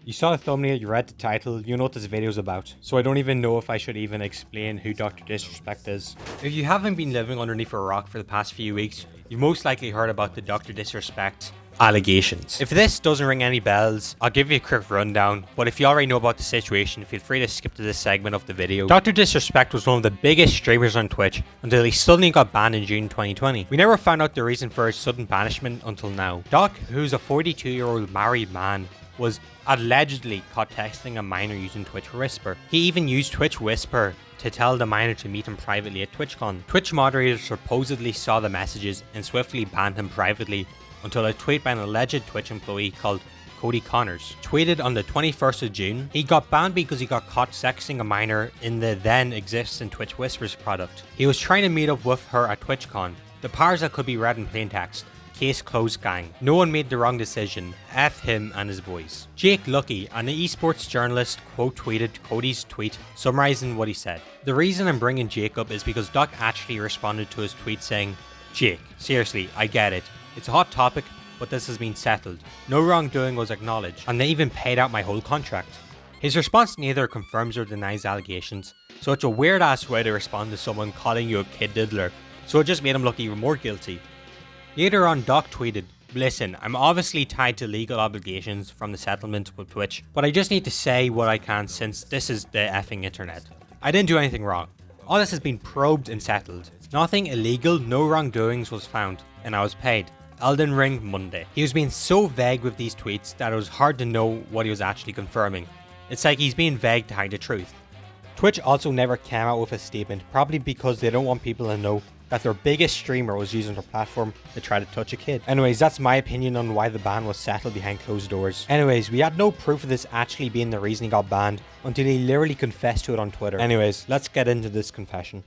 You saw the thumbnail, you read the title, you know what this video is about. So I don't even know if I should even explain who Dr. Disrespect is. If you haven't been living underneath a rock for the past few weeks, you've most likely heard about the Dr. Disrespect allegations. If this doesn't ring any bells, I'll give you a quick rundown, but if you already know about the situation, feel free to skip to this segment of the video. Dr. Disrespect was one of the biggest streamers on Twitch until he suddenly got banned in June 2020. We never found out the reason for his sudden banishment until now. Doc, who's a 42-year-old married man, was allegedly caught texting a minor using Twitch Whisper. He even used Twitch Whisper to tell the minor to meet him privately at TwitchCon. Twitch moderators supposedly saw the messages and swiftly banned him privately until a tweet by an alleged Twitch employee called Cody Connors tweeted on the 21st of June. He got banned because he got caught sexting a minor in the then existing Twitch Whispers product. He was trying to meet up with her at TwitchCon. The powers that could be read in plain text. Case closed, gang. No one made the wrong decision. F him and his boys. Jake Lucky, an esports journalist, quote tweeted Cody's tweet summarizing what he said. The reason I'm bringing Jake up is because Doc actually responded to his tweet saying, "Jake, seriously, I get it. It's a hot topic, but this has been settled. No wrongdoing was acknowledged, and they even paid out my whole contract." His response neither confirms or denies allegations, so it's a weird ass way to respond to someone calling you a kid diddler, so it just made him look even more guilty. Later on, Doc tweeted, "Listen, I'm obviously tied to legal obligations from the settlement with Twitch, but I just need to say what I can since this is the effing internet. I didn't do anything wrong. All this has been probed and settled. Nothing illegal, no wrongdoings was found, and I was paid. Elden Ring Monday." He was being so vague with these tweets that it was hard to know what he was actually confirming. It's like he's being vague to hide the truth. Twitch also never came out with a statement, probably because they don't want people to know that their biggest streamer was using their platform to try to touch a kid. Anyways, that's my opinion on why the ban was settled behind closed doors. Anyways, we had no proof of this actually being the reason he got banned until he literally confessed to it on Twitter. Anyways, let's get into this confession.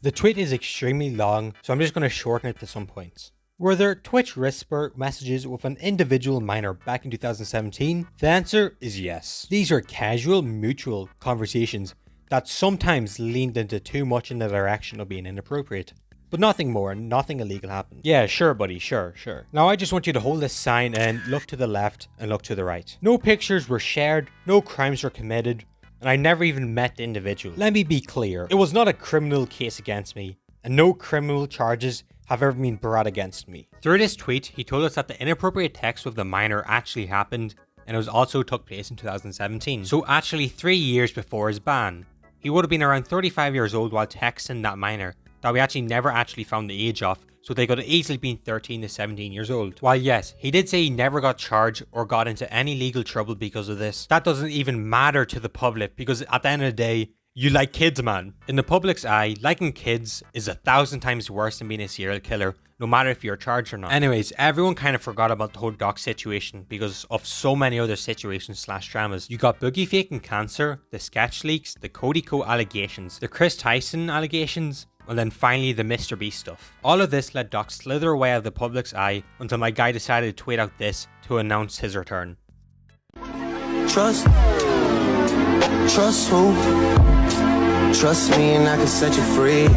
The tweet is extremely long, so I'm just going to shorten it to some points. Were there Twitch Whisper messages with an individual minor back in 2017? The answer is yes. These are casual, mutual conversations that sometimes leaned into too much in the direction of being inappropriate. But nothing more, nothing illegal happened. Yeah, sure buddy, sure. Now I just want you to hold this sign and look to the left and look to the right. No pictures were shared, no crimes were committed, and I never even met the individual. Let me be clear, it was not a criminal case against me, and no criminal charges have ever been brought against me. Through this tweet, he told us that the inappropriate text with the minor actually happened, and it was also took place in 2017. So actually 3 years before his ban. He would have been around 35 years old while texting that minor, that we actually never actually found the age of, so they could have easily been 13 to 17 years old. While yes, he did say he never got charged or got into any legal trouble because of this, that doesn't even matter to the public because at the end of the day, you like kids, man. In the public's eye, liking kids is 1,000 times worse than being a serial killer, no matter if you're charged or not. Anyways, everyone kind of forgot about the whole Doc situation because of so many other situations / dramas. You got Boogie faking cancer, the sketch leaks, the Cody Co allegations, the Chris Tyson allegations, and then finally the Mr. Beast stuff. All of this let Doc slither away out of the public's eye until my guy decided to tweet out this to announce his return. Trust who? Trust me and I can set you free.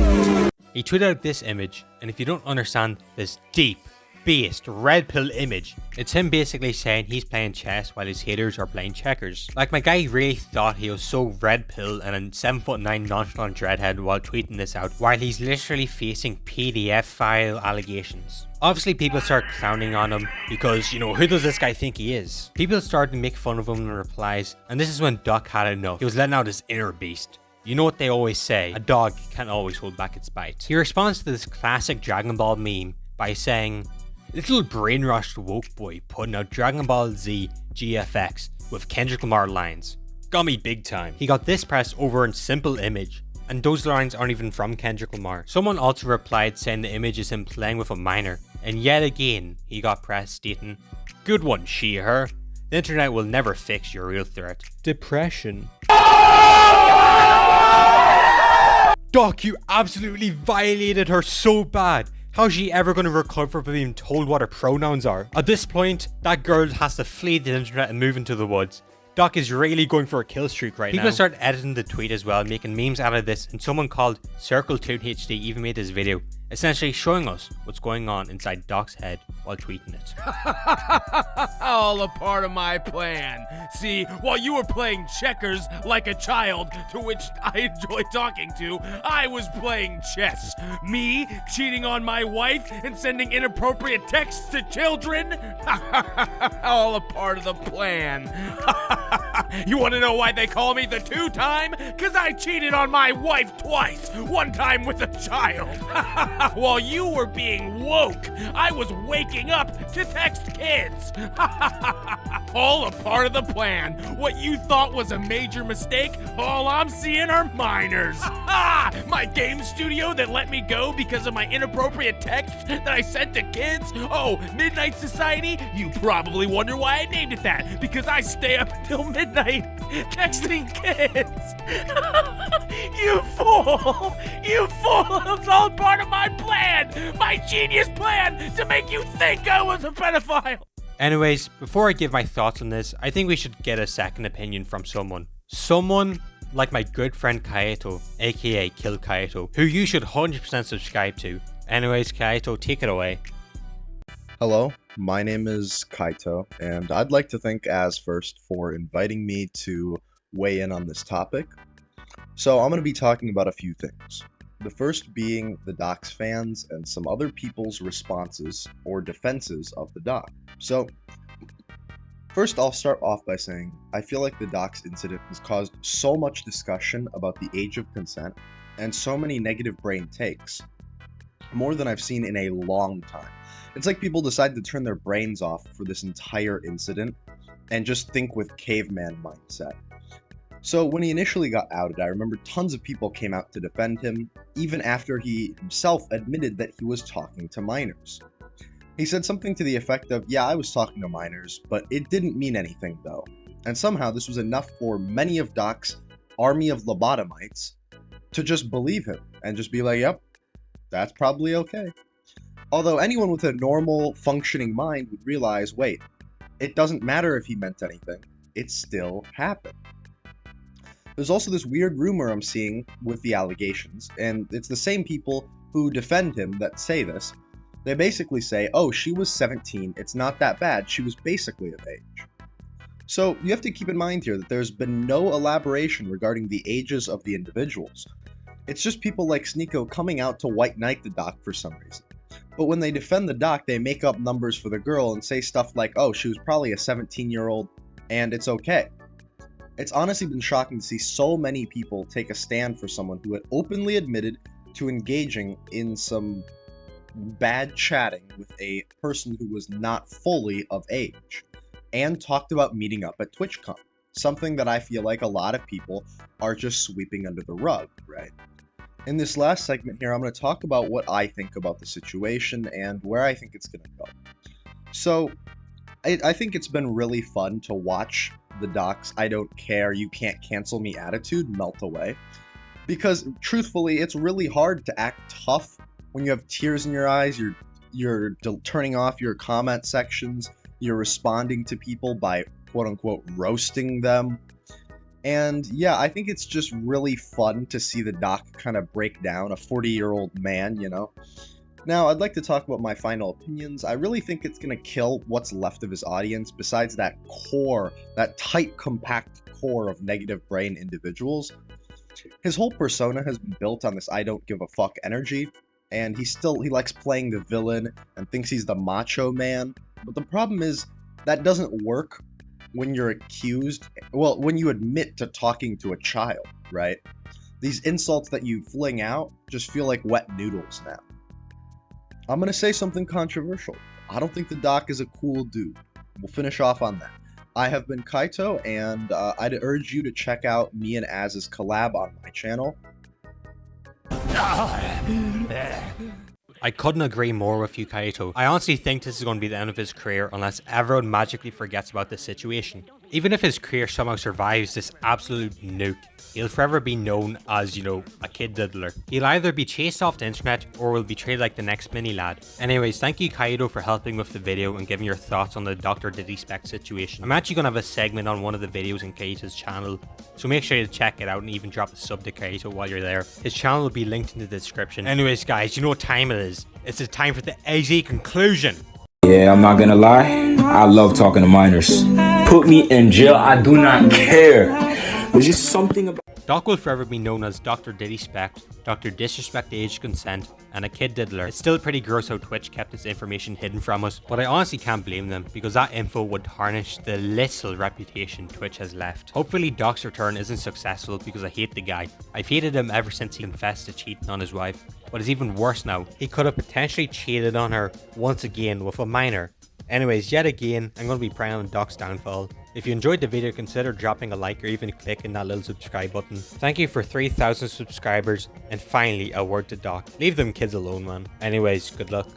He tweeted out this image, and if you don't understand this deep, based, red pill image, it's him basically saying he's playing chess while his haters are playing checkers. Like my guy really thought he was so red pill and a 7'9" nonchalant dreadhead while tweeting this out, while he's literally facing PDF file allegations. Obviously people start clowning on him because, you know, who does this guy think he is? People started to make fun of him in replies, and this is when Doc had enough. He was letting out his inner beast. You know what they always say, a dog can't always hold back its bite. He responds to this classic Dragon Ball meme by saying, "Little brainwashed woke boy putting out Dragon Ball Z GFX with Kendrick Lamar lines. Got me big time." He got this press over in simple image, and those lines aren't even from Kendrick Lamar. Someone also replied saying the image is him playing with a minor, and yet again he got press stating, "Good one, she, her. The internet will never fix your real threat. Depression." Doc, you absolutely violated her so bad. How's she ever going to recover from being told what her pronouns are? At this point, that girl has to flee the internet and move into the woods. Doc is really going for a kill streak right now. People started editing the tweet as well, making memes out of this, and someone called CircleToonHD even made this video, essentially showing us what's going on inside Doc's head while tweeting it. all a part of my plan. See, while you were playing checkers like a child, to which I enjoy talking to, I was playing chess. Me cheating on my wife and sending inappropriate texts to children? All a part of the plan. You want to know why they call me the two-time? Because I cheated on my wife twice, one time with a child. While you were being woke, I was waking up to text kids. All a part of the plan. What you thought was a major mistake, all I'm seeing are minors. My game studio that let me go because of my inappropriate texts that I sent to kids? Oh, Midnight Society? You probably wonder why I named it that. Because I stay up until midnight texting kids. You fool! You fool! It's all part of my plan! My genius plan to make you think I was a pedophile! Anyways, before I give my thoughts on this, I think we should get a second opinion from someone. Someone like my good friend Kaito, aka Kill Kaito, who you should 100% subscribe to. Anyways, Kaito, take it away. Hello, my name is Kaito, and I'd like to thank Az first for inviting me to weigh in on this topic. So I'm going to be talking about a few things. The first being the Doc's fans and some other people's responses or defenses of the Doc. So, first I'll start off by saying I feel like the Doc's incident has caused so much discussion about the age of consent and so many negative brain takes, more than I've seen in a long time. It's like people decided to turn their brains off for this entire incident and just think with caveman mindset. So when he initially got outed, I remember tons of people came out to defend him, even after he himself admitted that he was talking to minors. He said something to the effect of, yeah, I was talking to minors, but it didn't mean anything though. And somehow this was enough for many of Doc's army of lobotomites to just believe him and just be like, yep, that's probably okay. Although anyone with a normal, functioning mind would realize, wait, it doesn't matter if he meant anything, it still happened. There's also this weird rumor I'm seeing with the allegations, and it's the same people who defend him that say this. They basically say, oh, she was 17, it's not that bad, she was basically of age. So you have to keep in mind here that there's been no elaboration regarding the ages of the individuals. It's just people like Sneeko coming out to white knight the Doc for some reason. But when they defend the Doc, they make up numbers for the girl and say stuff like, oh, she was probably a 17-year-old, and it's okay. It's honestly been shocking to see so many people take a stand for someone who had openly admitted to engaging in some bad chatting with a person who was not fully of age, and talked about meeting up at TwitchCon, something that I feel like a lot of people are just sweeping under the rug, right? In this last segment here, I'm going to talk about what I think about the situation and where I think it's going to go. So, I think it's been really fun to watch the Doc's I don't care, you can't cancel me attitude melt away. Because, truthfully, it's really hard to act tough when you have tears in your eyes, you're turning off your comment sections, you're responding to people by quote-unquote roasting them. And yeah, I think it's just really fun to see the Doc kind of break down, a 40-year-old man, you know? Now, I'd like to talk about my final opinions. I really think it's going to kill what's left of his audience, besides that core, that tight, compact core of negative brain individuals. His whole persona has been built on this I don't give a fuck energy, and he likes playing the villain and thinks he's the macho man. But the problem is, that doesn't work when you're when you admit to talking to a child, right? These insults that you fling out just feel like wet noodles now. I'm going to say something controversial. I don't think the Doc is a cool dude. We'll finish off on that. I have been Kaito, and I'd urge you to check out me and Az's collab on my channel. I couldn't agree more with you, Kaito. I honestly think this is going to be the end of his career unless everyone magically forgets about this situation. Even if his career somehow survives this absolute nuke, he'll forever be known as, a kid diddler. He'll either be chased off the internet or will be treated like the next mini lad. Anyways, thank you Kaito for helping with the video and giving your thoughts on the Dr. DisRespect's situation. I'm actually going to have a segment on one of the videos in Kaito's channel, so make sure to check it out and even drop a sub to Kaito while you're there. His channel will be linked in the description. Anyways guys, you know what time it is. It's the time for the AZ conclusion. Yeah, I'm not gonna lie, I love talking to minors. Put me in jail, I do not care. There's just something about... Doc will forever be known as Dr. DisRespect, Dr. Disrespect Age Consent, and a kid diddler. It's still pretty gross how Twitch kept this information hidden from us, but I honestly can't blame them because that info would tarnish the little reputation Twitch has left. Hopefully Doc's return isn't successful because I hate the guy. I've hated him ever since he confessed to cheating on his wife. But it's even worse now. He could have potentially cheated on her once again with a minor. Anyways, yet again, I'm going to be praying on Doc's downfall. If you enjoyed the video, consider dropping a like or even clicking that little subscribe button. Thank you for 3,000 subscribers, and finally a word to Doc. Leave them kids alone, man. Anyways, good luck.